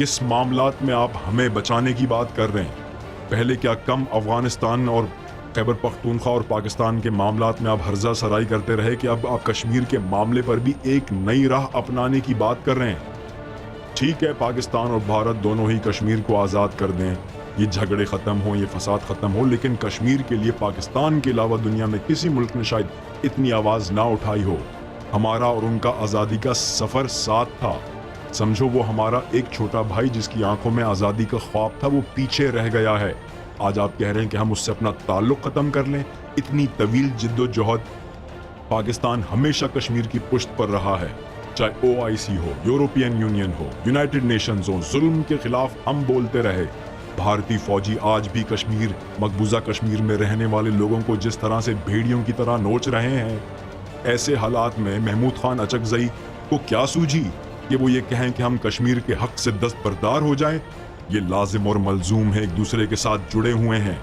किस मामलात में आप हमें बचाने की बात कर रहे हैं? पहले क्या कम अफगानिस्तान और खैबर पख्तूनख्वा और पाकिस्तान के मामलात में आप हर्जा सराई करते रहे कि अब आप कश्मीर के मामले पर भी एक नई राह अपनाने की बात कर रहे हैं? ठीक है, पाकिस्तान और भारत दोनों ही कश्मीर को आज़ाद कर दें, ये झगड़े ख़त्म हो, ये फसाद ख़त्म हो, लेकिन कश्मीर के लिए पाकिस्तान के अलावा दुनिया में किसी मुल्क ने शायद इतनी आवाज़ ना उठाई हो। हमारा और उनका आज़ादी का सफ़र साथ था। समझो वो हमारा एक छोटा भाई जिसकी आंखों में आज़ादी का ख्वाब था, वो पीछे रह गया है। आज आप कह रहे हैं कि हम उससे अपना ताल्लुक़ ख़त्म कर लें। इतनी तवील जिद्दोजहद पाकिस्तान हमेशा कश्मीर की पुश्त पर रहा है, चाहे OIC हो, यूरोपियन यूनियन हो, यूनाइटेड नेशंस हो, जुल्म के खिलाफ हम बोलते रहे। भारतीय फौजी आज भी कश्मीर, मकबूजा कश्मीर में रहने वाले लोगों को जिस तरह से भेड़ियों की तरह नोच रहे हैं, ऐसे हालात में महमूद खान अचकजई को क्या सूझी कि वो ये कहें कि हम कश्मीर के हक से दस्तबरदार हो जाएं? ये लाजिम और मलजूम है, एक दूसरे के साथ जुड़े हुए हैं।